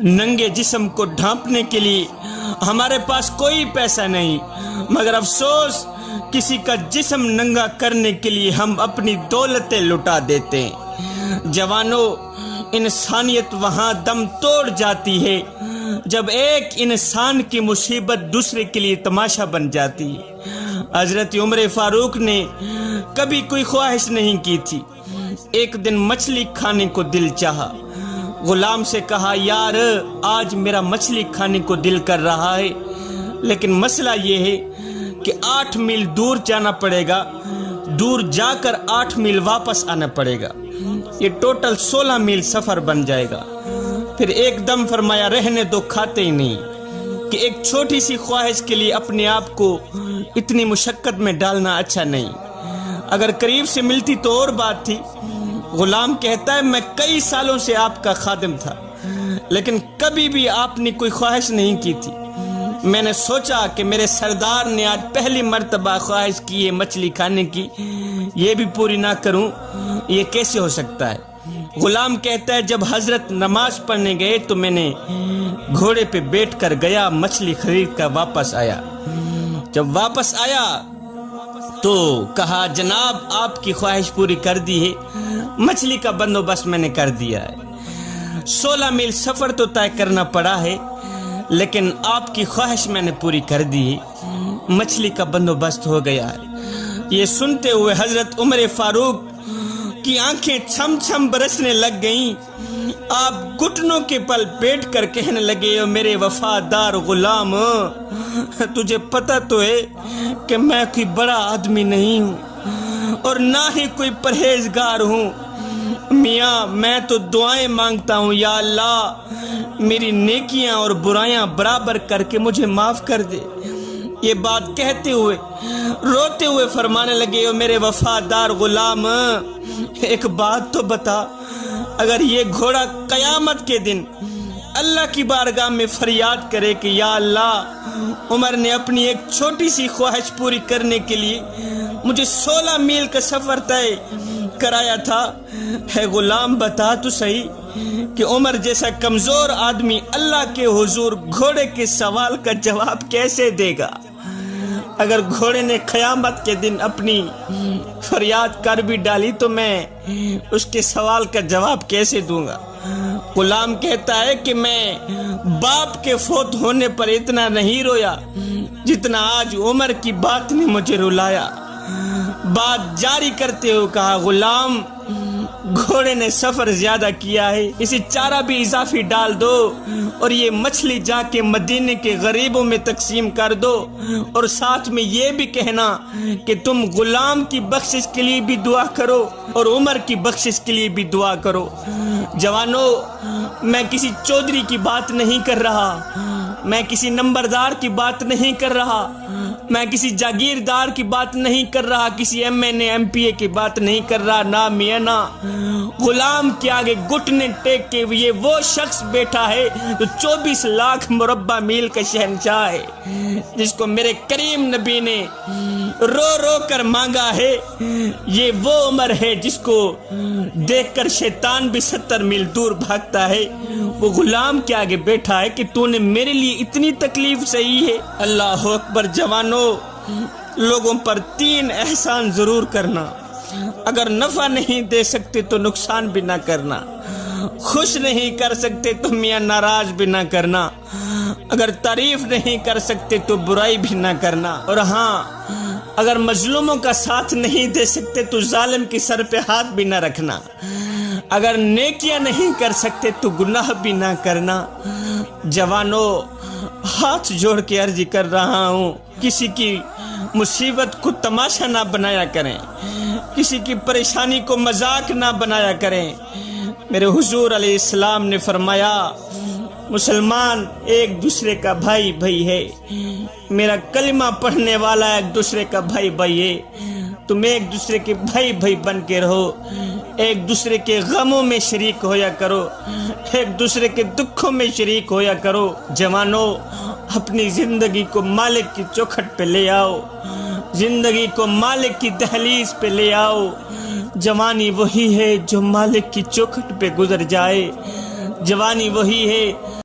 नंगे जिस्म को ढांपने के लिए हमारे पास कोई पैसा नहीं, मगर अफसोस किसी का जिस्म नंगा करने के लिए हम अपनी दौलतें लुटा देते हैं। जवानों, इंसानियत वहां दम तोड़ जाती है जब एक इंसान की मुसीबत दूसरे के लिए तमाशा बन जाती है। हजरत उमर फारूक ने कभी कोई ख्वाहिश नहीं की थी। एक दिन मछली खाने को दिल चाहा। गुलाम से कहा, यार आज मेरा मछली खाने को दिल कर रहा है, लेकिन मसला ये है कि 8 मील दूर जाना पड़ेगा, दूर जाकर 8 मील वापस आना पड़ेगा। ये टोटल 16 मील सफर बन जाएगा। फिर एकदम फरमाया, रहने दो, खाते ही नहीं कि एक छोटी सी ख्वाहिश के लिए अपने आप को इतनी मुशक्कत में डालना अच्छा नहीं। अगर करीब से मिलती तो और बात थी। गुलाम कहता है, मैं कई सालों से आपका खादिम था, लेकिन कभी भी आपने कोई ख्वाहिश नहीं की थी। मैंने सोचा कि मेरे सरदार ने आज पहली मर्तबा ख्वाहिश की है मछली खाने की, ये भी पूरी ना करूं, ये कैसे हो सकता है। गुलाम कहता है, जब हजरत नमाज पढ़ने गए तो मैंने घोड़े पे बैठ कर गया, मछली खरीद कर वापस आया। जब वापस आया तो कहा, जनाब आपकी ख्वाहिश पूरी कर दी है, मछली का बंदोबस्त मैंने कर दिया है। 16 मील सफर तो तय करना पड़ा है, लेकिन आपकी ख्वाहिश मैंने पूरी कर दी है, मछली का बंदोबस्त हो गया है। ये सुनते हुए हजरत उमर फारूक की आंखें छम छम बरसने लग गईं। आप घुटनों के पल बैठ कर कहने लगे, ओ मेरे वफादार गुलाम, तुझे पता तो है कि मैं कोई बड़ा आदमी नहीं हूँ और ना ही कोई परहेजगार हूँ। मियाँ, मैं तो दुआएं मांगता हूँ, या अल्लाह मेरी नेकियां और बुराइयां बराबर करके मुझे माफ कर दे। ये बात कहते हुए रोते हुए फरमाने लगे, ओ मेरे वफादार गुलाम, एक बात तो बता, अगर ये घोड़ा कयामत के दिन अल्लाह की बारगाह में फरियाद करे कि या अल्लाह, उमर ने अपनी एक छोटी सी ख्वाहिश पूरी करने के लिए मुझे 16 मील का सफर तय कराया था, है गुलाम बता तो सही कि उमर जैसा कमजोर आदमी अल्लाह के हुजूर घोड़े के सवाल का जवाब कैसे देगा। अगर घोड़े ने क़यामत के दिन अपनी फरियाद कर भी डाली तो मैं उसके सवाल का जवाब कैसे दूंगा। गुलाम कहता है कि मैं बाप के फौत होने पर इतना नहीं रोया जितना आज उमर की बात ने मुझे रुलाया। बात जारी करते हुए कहा, गुलाम, घोड़े ने सफर ज्यादा किया है, इसे चारा भी इजाफी डाल दो और ये मछली जाके मदीने के गरीबों में तकसीम कर दो, और साथ में ये भी कहना कि तुम गुलाम की बख्शिश के लिए भी दुआ करो और उमर की बख्शिश के लिए भी दुआ करो। जवानों, मैं किसी चौधरी की बात नहीं कर रहा, मैं किसी नंबरदार की बात नहीं कर रहा, मैं किसी जागीरदार की बात नहीं कर रहा, किसी MNA MPA की बात नहीं कर रहा, ना मियाँ ना। गुलाम के आगे घुटने टेक के ये वो शख्स बैठा है जो 24 लाख मुरब्बा मील का शहंशाह है, जिसको मेरे करीम नबी ने रो रो कर मांगा है। ये वो उमर है जिसको देखकर शैतान भी 70 मील दूर भागता है। वो गुलाम के आगे बैठा है कि तूने मेरे लिए इतनी तकलीफ सही है। अल्लाह अकबर। जवानों, लोगों पर 3 एहसान जरूर करना। अगर नफा नहीं दे सकते तो नुकसान भी ना करना, खुश नहीं कर सकते तो मियाँ नाराज भी ना करना, अगर तारीफ नहीं कर सकते तो बुराई भी ना करना, और हाँ, अगर मजलूमों का साथ नहीं दे सकते तो जालिम के सर पे हाथ भी ना रखना, अगर नेकियां नहीं कर सकते तो गुनाह भी ना करना। जवानों, हाथ जोड़ के अर्जी कर रहा हूँ, किसी की मुसीबत को तमाशा ना बनाया करें, किसी की परेशानी को मजाक ना बनाया करें। मेरे हुजूर अलैहिस्सलाम ने फरमाया, मुसलमान एक दूसरे का भाई भाई है, मेरा कलिमा पढ़ने वाला एक दूसरे का भाई भाई है। तुम एक दूसरे के भाई भाई बन के रहो, एक दूसरे के गमों में शरीक होया करो, एक दूसरे के दुखों में शरीक होया करो। जवानों, अपनी जिंदगी को मालिक की चौखट पे ले आओ, जिंदगी को मालिक की दहलीज पे ले आओ। जवानी वही है जो मालिक की चौखट पे गुजर जाए, जवानी वही है